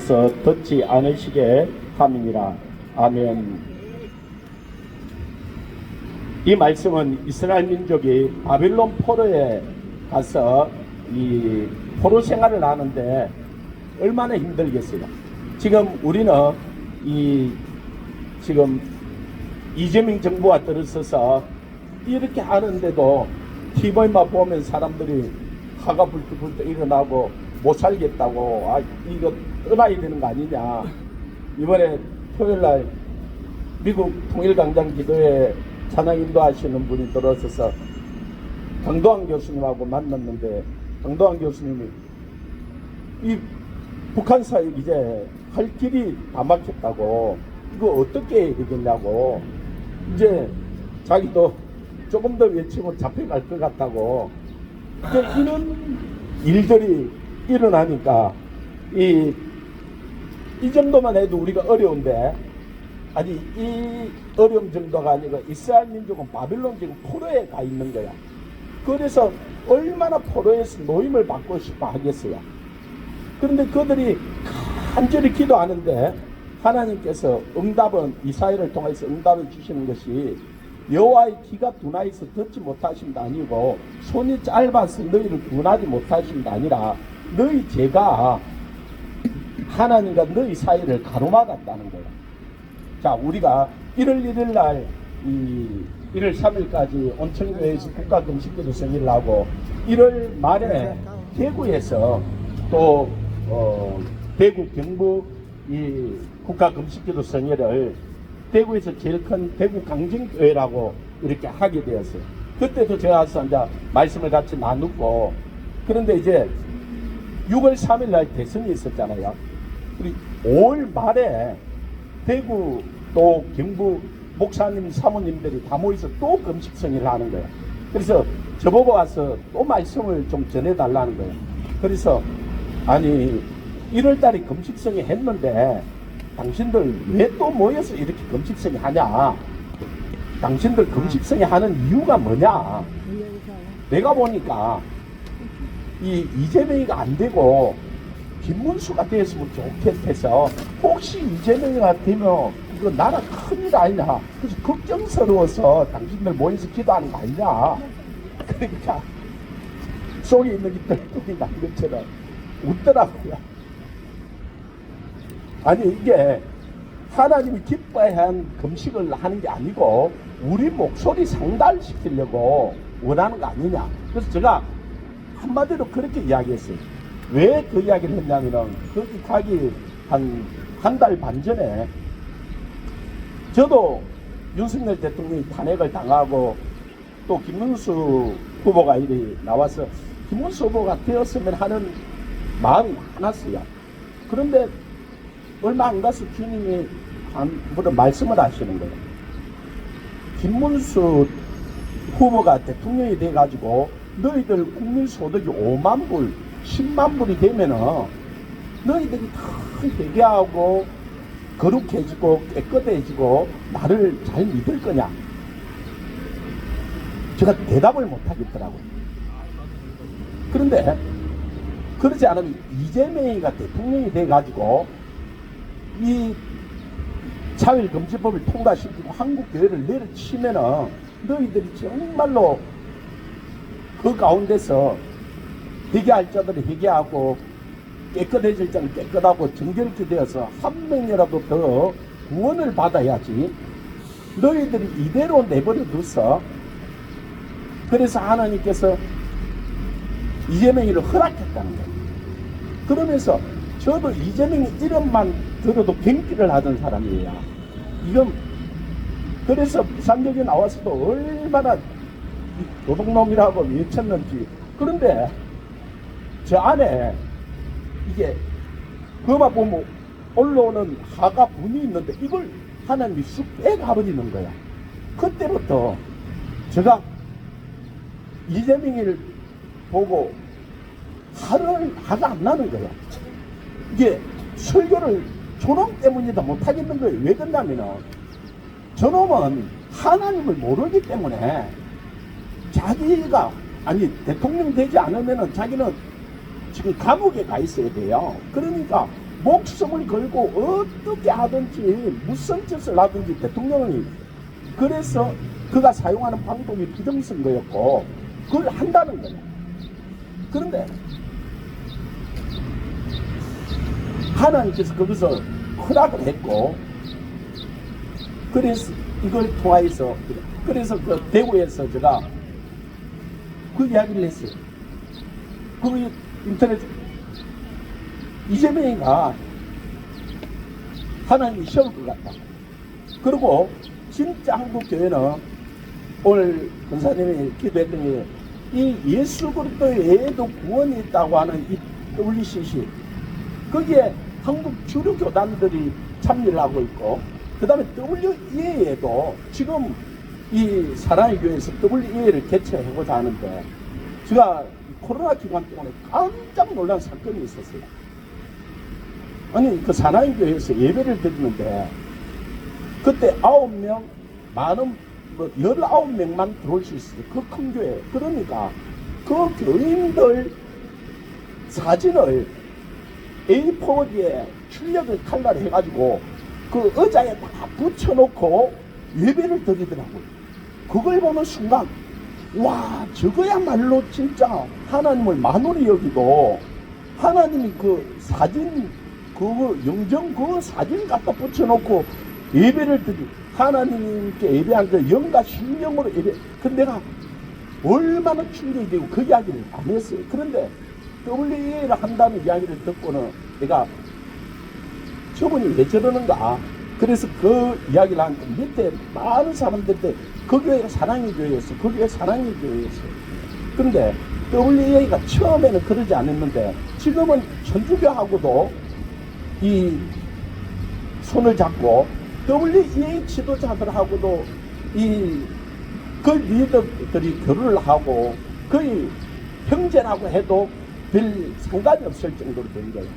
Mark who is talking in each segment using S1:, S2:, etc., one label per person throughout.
S1: 주께서 듣지 않으시게 함이니라. 아멘. 이 말씀은 이스라엘 민족이 바빌론 포로에 가서 이 포로 생활을 하는데 얼마나 힘들겠어요. 지금 우리는 지금 이재명 정부가 들어서서 이렇게 하는데도 TV만 보면 사람들이 화가 불뚝불뚝 일어나고 못 살겠다고, 이거 떠나야 되는 거 아니냐. 이번에 토요일날 미국 통일광장 기도회 찬양 인도하시는 분이 들어서서 강도환 교수님하고 만났는데, 강도환 교수님이 이 북한 사역 이제 할 길이 다 막혔다고, 이거 어떻게 해야 되겠냐고, 이제 자기도 조금 더 외치면 잡혀갈 것 같다고. 이런 일들이 일어나니까 이 정도만 해도 우리가 어려운데, 아니 이 어려움 정도가 아니고 이스라엘 민족은 바빌론 지금 포로에 가 있는 거야. 그래서 얼마나 포로에서 노임을 받고 싶어 하겠어요. 그런데 그들이 간절히 기도하는데 하나님께서 응답은 이사야를 통해서 응답을 주시는 것이, 여호와의 귀가 둔하여서 듣지 못하심도 아니고 손이 짧아서 너희를 구원하지 못하심도 아니라 너희 죄가 하나님과 너희 사이를 가로막았다는 거예요. 자, 우리가 1월 1일 날 1월 3일까지 온천교회에서 국가금식기도 생일을 하고, 1월 말에 대구에서 또 대구 경북 이 국가금식기도 생일을 대구에서 제일 큰 대구 강진교회라고 이렇게 하게 되었어요. 그때도 제가 와서 이제 말씀을 같이 나누고, 그런데 이제 6월 3일 날 대선이 있었잖아요. 우리 5월 말에 대구 또 경북 목사님 사모님들이 다 모여서 또 금식성일을 하는 거예요. 그래서 저보고 와서 또 말씀을 좀 전해달라는 거예요. 그래서 아니 1월달에 금식성이 했는데 당신들 왜 또 모여서 이렇게 금식성이 하냐, 당신들 금식성이 하는 이유가 뭐냐. 내가 보니까 이재명이가 안 되고 김문수가 되었으면 좋겠어서, 혹시 이재명이가 되면 이거 나라 큰일 아니냐, 그래서 걱정스러워서 당신들 모여서 기도하는 거 아니냐. 그러니까 속에 있는 이 떨뚝이 난 것처럼 웃더라고요. 아니 이게 하나님이 기뻐해야 한 금식을 하는 게 아니고 우리 목소리 상달시키려고 원하는 거 아니냐. 그래서 제가 한마디로 그렇게 이야기했어요. 왜 그 이야기를 했냐면은, 거기 가기 한 달 반 전에 저도 윤석열 대통령이 탄핵을 당하고 또 김문수 후보가 이리 나와서 김문수 후보가 되었으면 하는 마음이 많았어요. 그런데 얼마 안 가서 주님이 한 번 말씀을 하시는 거예요. 김문수 후보가 대통령이 돼가지고 너희들 국민소득이 5만 불, 10만 불이 되면은 너희들이 다 회개하고 거룩해지고 깨끗해지고 나를 잘 믿을 거냐. 제가 대답을 못 하겠더라고요. 그런데 그러지 않으면 이재명이가 대통령이 돼가지고 이 차별금지법을 통과시키고 한국교회를 내려치면은 너희들이 정말로 그 가운데서 회개할 자들이 회개하고 깨끗해질 자는 깨끗하고 정결케 되어서 한 명이라도 더 구원을 받아야지, 너희들이 이대로 내버려 둬서. 그래서 하나님께서 이재명이를 허락했다는 거예요. 그러면서 저도 이재명이 이름만 들어도 경기를 하던 사람이에요. 이건 그래서 비상격에 나와서도 얼마나 도둑놈이라고 외쳤는지. 그런데 저 안에 이게 그만 보면 올라오는 화가 분이 있는데 이걸 하나님이 쑥 빼가버리는 거야. 그때부터 제가 이재명이를 보고 화가 안 나는 거야. 이게 설교를 저놈 때문이다 못하겠는 거예요. 왜 그러냐면은 저놈은 하나님을 모르기 때문에 자기가 대통령 되지 않으면은 자기는 지금 감옥에 가 있어야 돼요. 그러니까 목숨을 걸고 어떻게 하든지 무슨 짓을 하든지 대통령이 그래서 그가 사용하는 방법이 부정선거였고 그걸 한다는 거예요. 그런데 하나님께서 거기서 허락을 했고 그래서 이걸 통하여서 그래서 그 대구에서 제가 그 이야기를 했어요. 그 인터넷 이재명이가 하나님이 세울 것 같다. 그리고 진짜 한국교회는 오늘 권사님이 기도했더니 이 예수 그리스도 외에도 구원이 있다고 하는 이 WCC 거기에 한국 주류 교단들이 참여를 하고 있고 그 다음에 WEA에도 지금 이 사랑의 교회에서 WEA를 개최하고자 하는데 제가 코로나 기간 동안에 깜짝 놀란 사건이 있었어요. 아니 그 사랑의 교회에서 예배를 드리는데 그때 9명 많은 뭐 19명만 들어올 수 있어요. 그 큰 교회. 그러니까 그 교인들 사진을 A4지에 출력을 칼라를 해가지고 그 의자에 다 붙여놓고 예배를 드리더라고요. 그걸 보는 순간 와 저거야말로 진짜 하나님을 만원히 여기고 하나님이 그 사진 그 영정 그 사진 갖다 붙여놓고 예배를 드리 하나님께 예배한 그 영과 신령으로 예배. 근데 내가 얼마나 충격이 되고 그 이야기를 안 했어요. 그런데 WEA를 한다는 이야기를 듣고는 내가 저분이 왜 저러는가. 그래서 그 이야기를 하니까 밑에 많은 사람들한테 그 교회가 사랑의 교회였어. 그 교회 사랑의 교회였어. 그런데 WEA가 처음에는 그러지 않았는데 지금은 천주교하고도 이 손을 잡고 WEA 지도자들하고도 그 리더들이 결혼을 하고 거의 형제라고 해도 별 상관이 없을 정도로 된 거예요.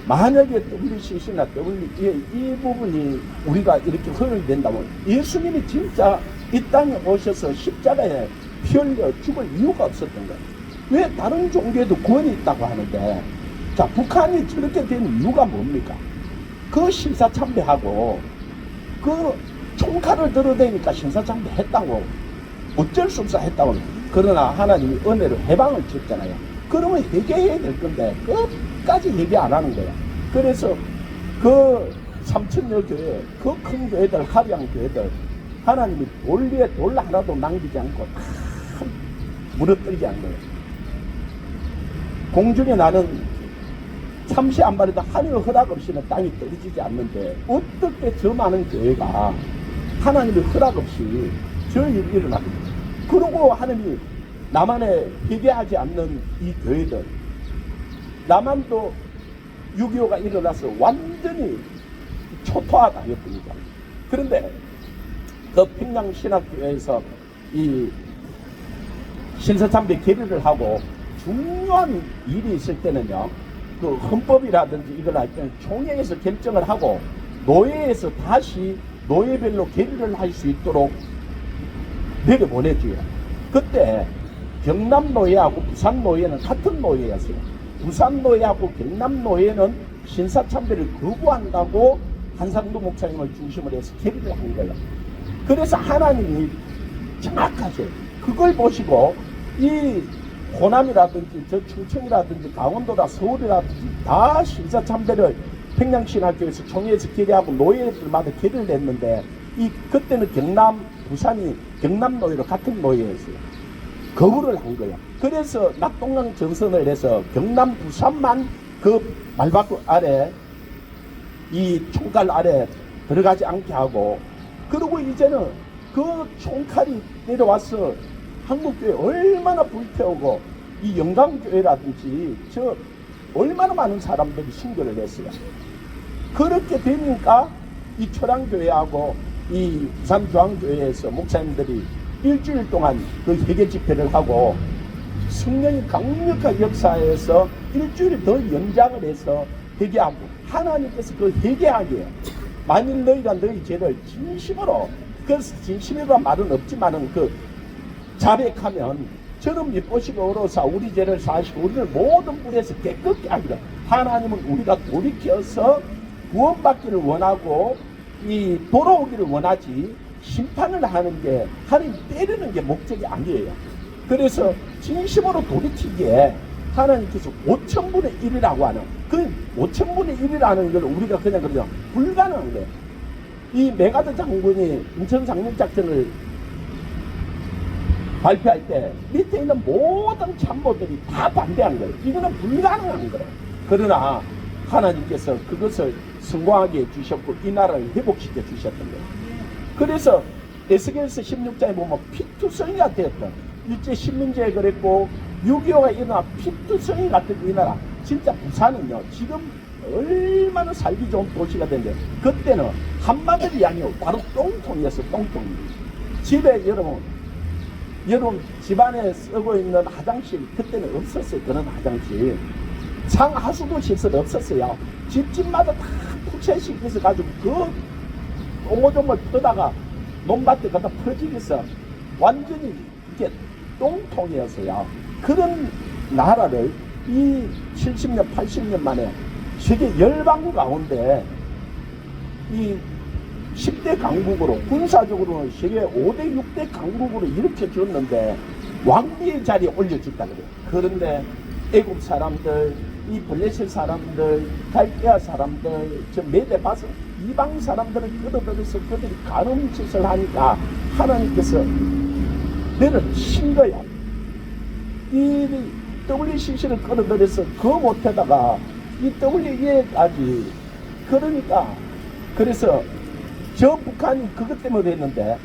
S1: 만약에 WCC나 WEA 이 부분이 우리가 이렇게 허용이 된다면 예수님이 진짜 이 땅에 오셔서 십자가에 피 흘려 죽을 이유가 없었던 거예요. 왜 다른 종교에도 구원이 있다고 하는데 자 북한이 저렇게 된 이유가 뭡니까? 그 신사참배하고 그 총칼을 들어대니까 신사참배했다고 어쩔 수 없어 했다고. 그러나 하나님이 은혜로 해방을 줬잖아요. 그러면 회개해야 될 건데 끝까지 회개 안 하는 거야. 그래서 그 삼천여 교회 그 큰 교회들 화려한 교회들 하나님이 돌 위에 돌 하나도 남기지 않고 다 무너뜨리지 않는 거예요. 공중에 나는 참새 한 마리도 하늘 허락 없이는 땅이 떨어지지 않는데 어떻게 저 많은 교회가 하나님의 허락 없이 저 일이 일어납니까? 그러고 하나님이 남한에 회개하지 않는 이 교회들 남한도 6.25가 일어나서 완전히 초토화당했습니다. 그런데 그 평양신학교에서 이 신사참배 결의를 하고 중요한 일이 있을 때는요 그 헌법이라든지 이걸 할 때는 총회에서 결정을 하고 노예에서 다시 노예별로 결의를 할 수 있도록 내려보내줘요. 그때 경남 노예하고 부산 노예는 같은 노예였어요. 부산 노예하고 경남 노예는 신사참배를 거부한다고 한상도 목사님을 중심으로 해서 결의를 한 거예요. 그래서 하나님이 정확하죠. 그걸 보시고 이 호남이라든지 저 충청이라든지 강원도나 서울이라든지 다 신사참배를 평양신학교에서 총회에서 결의하고 노예들마다 결의를 냈는데 그때는 경남, 부산이 경남 노예로 같은 노예였어요. 거부를 한 거예요. 그래서 낙동강 전선을 해서 경남, 부산만 그 말바꾸 아래 이 총칼 아래 들어가지 않게 하고 그리고 이제는 그 총칼이 내려와서 한국교회 얼마나 불태우고 이 영광교회라든지 저 얼마나 많은 사람들이 신교를 했어요. 그렇게 되니까 이 초량교회하고 이 부산중앙교회에서 목사님들이 일주일 동안 그 회개 집회를 하고 성령이 강력한 역사에서 일주일 더 연장을 해서 회개하고 하나님께서 그 회개하기에 만일 너희가 너희 죄를 진심으로 그 진심이라는 말은 없지만은 그 자백하면 저는 미보시고 어로사 우리 죄를 사시고 우리를 모든 불에서 깨끗게 하기를. 하나님은 우리가 돌이켜서 구원받기를 원하고 이 돌아오기를 원하지 심판을 하는 게 하나님 때리는 게 목적이 아니에요. 그래서 진심으로 돌이키기에 하나님께서 5천분의 1이라고 하는 그 5천분의 1이라는 걸 우리가 그냥 불가능한 거예요. 이 메가드 장군이 인천 상륙작전을 발표할 때 밑에 있는 모든 참모들이 다 반대한 거예요. 이거는 불가능한 거예요. 그러나 하나님께서 그것을 성공하게 해주셨고 이 나라를 회복시켜 주셨던 거예요. 그래서 에스겔서 16장에 보면 피투성이가 되었던 일제 식민지에 그랬고 6.25가 일어나 피투성이 같은 이 나라. 진짜 부산은요 지금 얼마나 살기 좋은 도시가 된데 그때는 한마디를 아니고 바로 똥통이었어. 똥통. 집에 여러분 집안에 쓰고 있는 화장실 그때는 없었어요. 그런 화장실 상하수도 시설 없었어요. 집집마다 다 푸채식 있어가지고 그 오모조모 떠다가 논밭에 갖다 퍼지겠어. 완전히 이게 똥통이었어요. 그런 나라를 이 70년 80년 만에 세계 열방국 가운데 이 10대 강국으로 군사적으로는 세계 5대 6대 강국으로 이렇게 줬는데 왕비의 자리에 올려줬다 그래요. 그런데 애국 사람들, 이 블레셋 사람들, 갈대아 사람들, 저 메대 바스 이방 사람들을 끌어들여서 그들이 가늠 짓을 하니까 하나님께서 너를 친 거야. 이 WCC를 끌어들여서 그 못에다가 이 WEA까지 그러니까 그래서 저 북한이 그것 때문에 했는데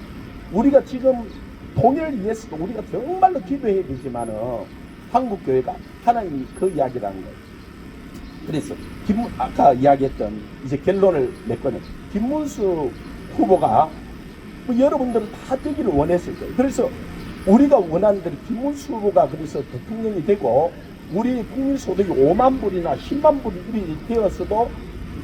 S1: 우리가 지금 통일을 위해서도 우리가 정말로 기도해야 되지만은 한국교회가 하나님이 그 이야기라는 거예요. 그래서 아까 이야기했던 이제 결론을 냈거든요. 김문수 후보가 뭐 여러분들은 다 되기를 원했을 거예요. 그래서 우리가 원하는 대로 김문수 후보가 그래서 대통령이 되고 우리 국민 소득이 5만 불이나 10만 불이 되었어도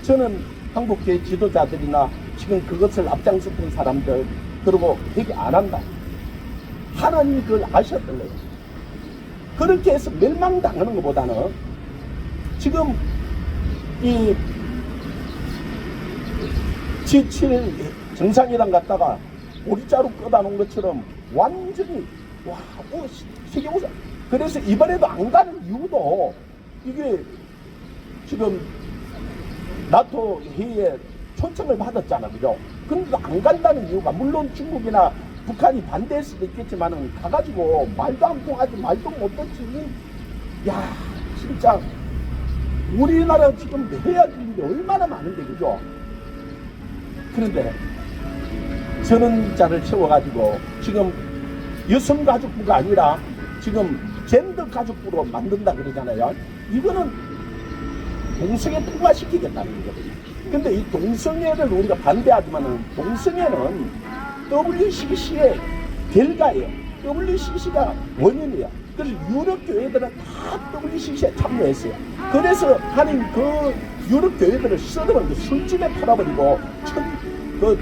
S1: 저는 한국교회 지도자들이나 지금 그것을 앞장섰던 사람들 그리고 회개 안 한다. 하나님이 그걸 아셨던 거예요. 그렇게 해서 멸망당하는 것보다는 지금 이 G7 정상회담 갔다가 오리자루 꺼다 놓은 것처럼 완전히 세계우상. 그래서 이번에도 안 가는 이유도 이게 지금 나토 회의에 초청을 받았잖아, 그죠? 근데 안 간다는 이유가 물론 중국이나 북한이 반대할 수도 있겠지만은 가가지고 말도 안 통하지 말도 못하지. 야 진짜 우리나라 지금 해야 될 일이 얼마나 많은데 그죠? 그런데 전원자를 채워가지고 지금 여성가족부가 아니라 지금 젠더가족부로 만든다 그러잖아요. 이거는 동성애 통과시키겠다는 거거든요. 근데 이 동성애를 우리가 반대하지만은 동성애는 WCC의 결과예요. WCC가 원인이에요. 그래서 유럽 교회들은 다 WCC에 참여했어요. 그래서 하나님 그 유럽 교회들을 썰어버리고 술집에 팔아버리고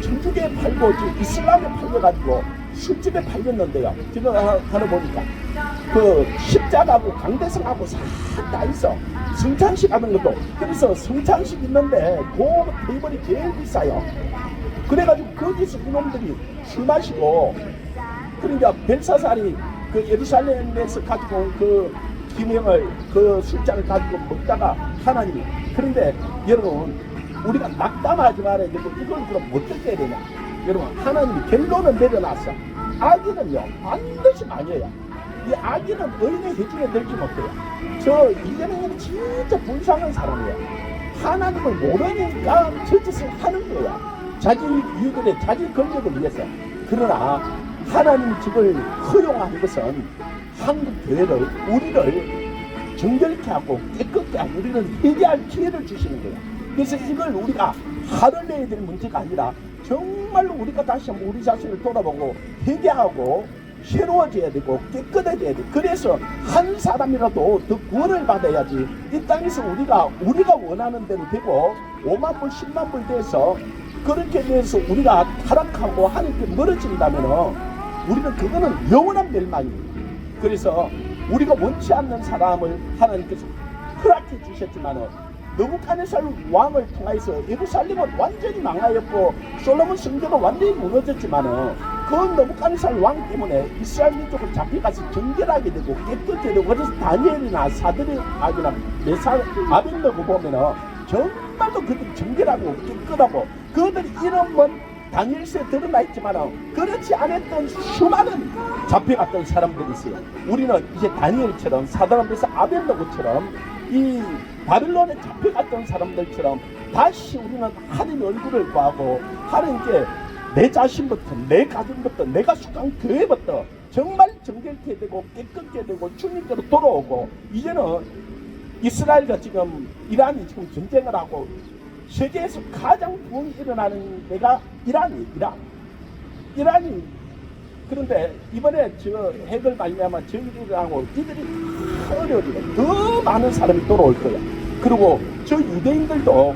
S1: 천주교에 팔고 이슬람에 팔려가지고 술집에 팔렸는데요. 지금 하나 보니까 그 십자가하고 강대성하고 싹 다 있어. 성찬식 하는 것도. 그래서 성찬식 있는데 그 테이블이 제일 비싸요. 그래가지고 거기서 이놈들이 술 마시고 그러니까 벨사살이 그 예루살렘에서 가지고 온 그 기명을 그 술잔을 가지고 먹다가 하나님이 그런데 여러분 우리가 낙담하지 말아야 되고 이걸 그럼 어떻게 해야 되냐. 여러분 하나님이 결론을 내려놨어. 악인은요 반드시 망해요. 이 악인은 의인의 해중에 들지 못해요. 저 이재명은 진짜 불쌍한 사람이에요. 하나님을 모르니까 저 짓을 하는 거야. 자기 이유들의 자기 권력을 위해서. 그러나 하나님이 저걸 허용한 것은 한국 교회를 우리를 정결케 하고 깨끗게 하고 우리를 회개할 기회를 주시는 거예요. 그래서 이걸 우리가 화를 내야 될 문제가 아니라 정말로 우리가 다시 한번 우리 자신을 돌아보고 회개하고 새로워져야 되고 깨끗해져야 돼. 그래서 한 사람이라도 더 구원을 받아야지 이 땅에서 우리가 원하는 대로 되고 5만 불 10만 불 돼서 그렇게 돼서 우리가 타락하고 하나님께 멀어진다면 우리는 그거는 영원한 멸망입니다. 그래서 우리가 원치 않는 사람을 하나님께서 허락해 주셨지만은 느부갓네살 왕을 통해서 예루살렘은 완전히 망하였고 솔로몬 성전은 완전히 무너졌지만은 그 느부갓네살 왕 때문에 이스라엘 민족은 잡혀가서 정결하게 되고 깨끗하게 되고, 그래서 다니엘이나 사드락이나 메삭 아벤느고 보면은 정말로 그들이 정결하고 깨끗하고, 그들의 이름은 다니엘서에 드러나 있지만은 그렇지 않았던 수많은 잡혀갔던 사람들이 있어요. 우리는 이제 다니엘처럼 사드락 메삭 아벤느고처럼 이 바빌론에 잡혀갔던 사람들처럼 다시 우리는 하나님의 얼굴을 구하고 하나님께 내 자신부터, 내 가정부터, 내가 속한 교회부터 정말 정결케 되고 깨끗게 되고 주님께로 돌아오고, 이제는 이스라엘과 지금 이란이 지금 전쟁을 하고 세계에서 가장 부흥이 일어나는 데가 이란이. 그런데 이번에 저 핵을 말미암아 정의를 하고 이들이 어려워지고 더 많은 사람이 돌아올 거야. 그리고 저 유대인들도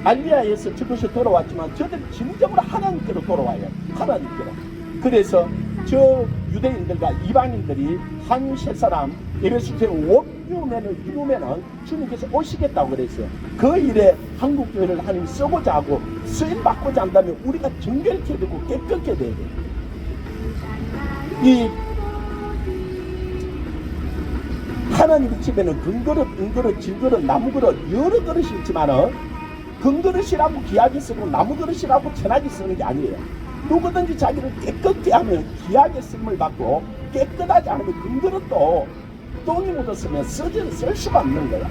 S1: 알리아에서 저것이 돌아왔지만 저들이 진정으로 하나님께로 돌아와요. 하나님께로. 그래서 저 유대인들과 이방인들이 한 세 사람 에베소서 5유면을 이루면은 주님께서 오시겠다고 그랬어요. 그 일에 한국교회를 하나님 쓰고자 하고 쓰임받고자 한다면 우리가 정결케 되고 깨끗게 돼야 돼요. 이 하나님 집에는 금그릇, 은그릇, 질그릇, 나무그릇 여러 그릇이 있지만은 금그릇이라고 귀하게 쓰고 나무그릇이라고 천하게 쓰는 게 아니에요. 누구든지 자기를 깨끗게 하면 귀하게 쓰임을 받고, 깨끗하지 않으면 금그릇도 똥이 묻었으면 쓸 수가 없는 거야.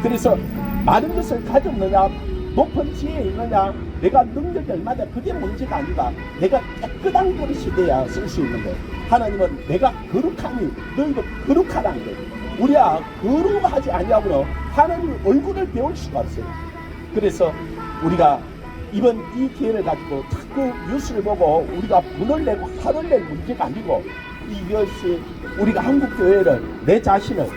S1: 그래서 많은 것을 가졌느냐, 높은 지혜에 있느냐, 내가 능력이 얼마냐, 그게 문제가 아니다. 내가 깨끗한 그릇이 돼야 쓸 수 있는 거예요. 하나님은 내가 거룩하니 너희도 거룩하라는 거예요. 우리야 거룩하지 아니하고는 하나님 얼굴을 배울 수가 없어요. 그래서 우리가 이번 이 기회를 가지고 자꾸 뉴스를 보고 우리가 분을 내고 화를 낼 문제가 아니고, 이것이 우리가 한국교회를, 내 자신을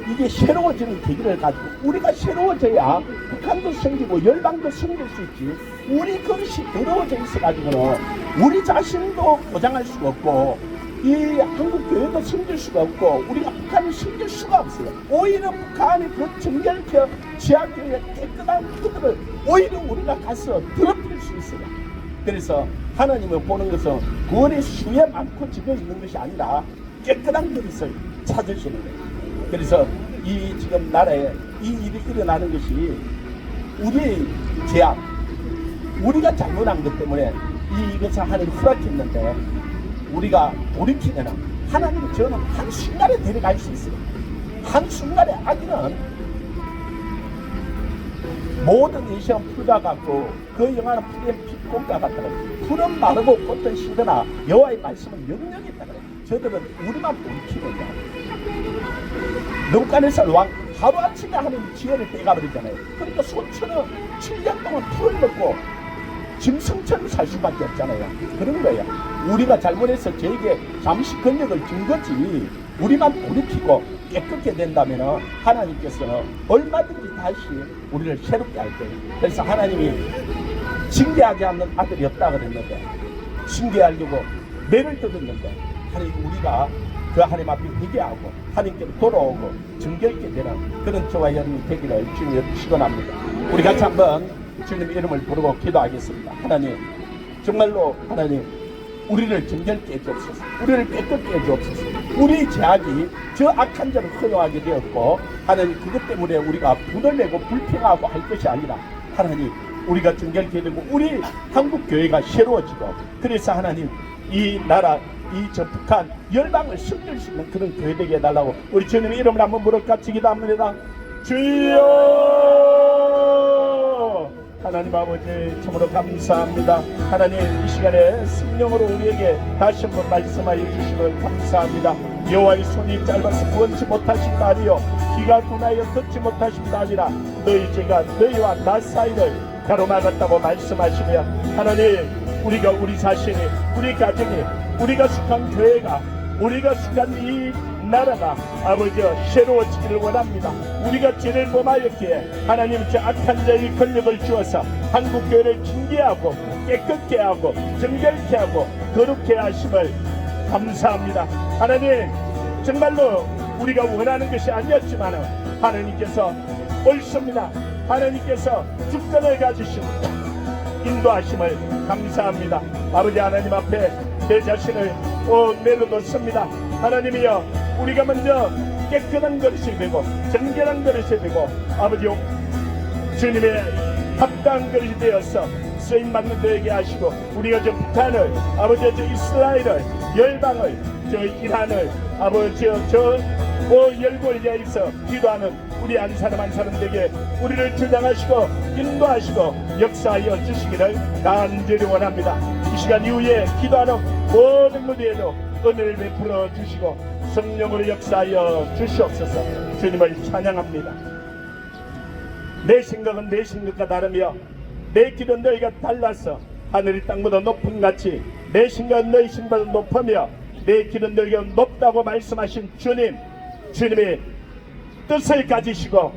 S1: 이게 새로워지는 계기를 가지고 우리가 새로워져야 북한도 생기고 열방도 생길 수 있지. 우리 그릇이 더러워져 있어가지고는 우리 자신도 보장할 수가 없고 이 한국교회도 생길 수가 없고 우리가 북한이 생길 수가 없어요. 오히려 북한이 그 정결케 지하교회 깨끗한 그들을 오히려 우리가 가서 더럽힐 수 있어요. 그래서 하나님을 보는 것은 구원의 수에 많고 집에 있는 것이 아니라 깨끗한 그릇을 찾으시는 거예요. 그래서 이 지금 나라에 이 일이 일어나는 것이 우리의 죄악, 우리가 잘못한 것 때문에 이것을 하나님 허락했는데, 우리가 돌이키면 하나님이 저는 한순간에 데려갈 수 있어요. 한순간에 아기는 모든 이 시험 풀과 같고 그 영화는 풀의 빛꽃과 같다고. 풀은 마르고 꽃은 시드나 여호와의 말씀은 영영이 있다 그래. 저들은 우리만 돌이키면요, 느부갓네살 왕 하루아침에 하나님 지혜를 빼가버리잖아요. 그러니까 소처는 7년 동안 풀을 먹고 짐승처럼 살 수밖에 없잖아요. 그런 거예요. 우리가 잘못해서 저에게 잠시 권력을 준 거지, 우리만 돌이키고 깨끗게 된다면 하나님께서는 얼마든지 다시 우리를 새롭게 할 거예요. 그래서 하나님이 징계하지 않는 아들이 없다 그랬는데, 징계하려고 매를 뜯었는데, 하나님 우리가 그 하나님 앞에 회개하고 하나님께로 돌아오고 정결케 되는 그런 저와 여러분이 되기를 주님 축원합니다. 우리 같이 한번 주님 이름을 부르고 기도하겠습니다. 하나님, 정말로 하나님 우리를 정결케 해주옵소서. 우리를 깨끗게 해주옵소서. 우리 죄악이 저 악한 자를 허용하게 되었고, 하나님 그것 때문에 우리가 분을 내고 불평하고 할 것이 아니라, 하나님 우리가 정결케 되고 우리 한국교회가 새로워지고, 그래서 하나님 이 나라 이 저 북한 열방을 섬길 수 있는 그런 교회 되게 해달라고 우리 주님의 이름을 한번 부르같이 기도합니다. 주여, 하나님 아버지 참으로 감사합니다. 하나님 이 시간에 성령으로 우리에게 다시 한번 말씀하여 주시면 감사합니다. 여호와의 손이 짧아서 구원치 못하신다 아니요 귀가 둔하여 듣지 못하신다 아니라 너희 죄가 너희와 나 사이를 가로막았다고 말씀하시면, 하나님 우리가 우리 자신이, 우리 가정이, 우리가 속한 교회가, 우리가 속한 이 나라가 아버지여 새로워지기를 원합니다. 우리가 죄를 범하였기에 하나님 저 악한 자의 권력을 주어서 한국교회를 징계하고 깨끗게 하고 정결케 하고 거룩케 하심을 감사합니다. 하나님 정말로 우리가 원하는 것이 아니었지만 하나님께서 옳습니다. 하나님께서 주권을 가지시고 인도하심을 감사합니다. 아버지 하나님 앞에 내 자신을 내려놓습니다. 하나님이여, 우리가 먼저 깨끗한 것이 되고 정결한 것이 되고 아버지 주님의 합당한 것이 되어서 쓰임받는 되게 하시고, 우리가 저 북한을, 아버지 저 이스라엘을, 열방을, 저 이란을, 아버지 저 열고를 위해서 기도하는 우리 한 사람 한 사람 되게 우리를 주장하시고 인도하시고 역사하여 주시기를 간절히 원합니다. 이 시간 이후에 기도하는 모든 무대에도 은혜를 베풀어 주시고 성령으로 역사하여 주시옵소서. 주님을 찬양합니다. 내 생각은 내 생각과 다르며 내 길은 너희가 달라서 하늘이 땅보다 높은 같이 내 생각은 너희 생각보다 높으며 내 길은 너희가 높다고 말씀하신 주님, 주님의 뜻을 가지시고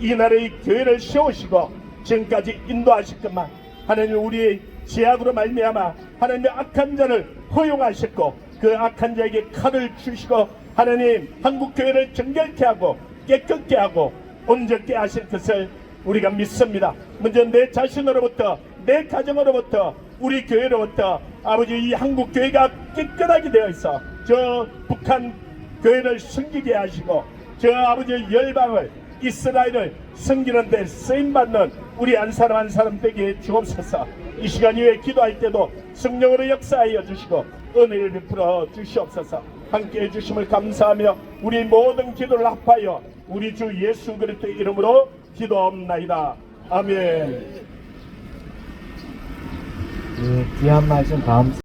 S1: 이 나라의 교회를 세우시고 지금까지 인도하실 것만 하나님, 우리의 제약으로 말미암아 하나님의 악한 자를 허용하셨고 그 악한 자에게 칼을 주시고 하나님 한국교회를 정결케 하고 깨끗게 하고 온전케 하실 것을 우리가 믿습니다. 먼저 내 자신으로부터, 내 가정으로부터, 우리 교회로부터 아버지 이 한국교회가 깨끗하게 되어 있어 저 북한 교회를 섬기게 하시고 저 아버지 열방을, 이스라엘을 섬기는 데 쓰임받는 우리 한 사람 한 사람 되게 주옵소서. 이 시간 이후에 기도할 때도 성령으로 역사하여 주시고 은혜를 베풀어 주시옵소서. 함께 해주심을 감사하며 우리 모든 기도를 합하여 우리 주 예수 그리스도의 이름으로 기도옵나이다. 아멘.
S2: 귀한 말씀 감사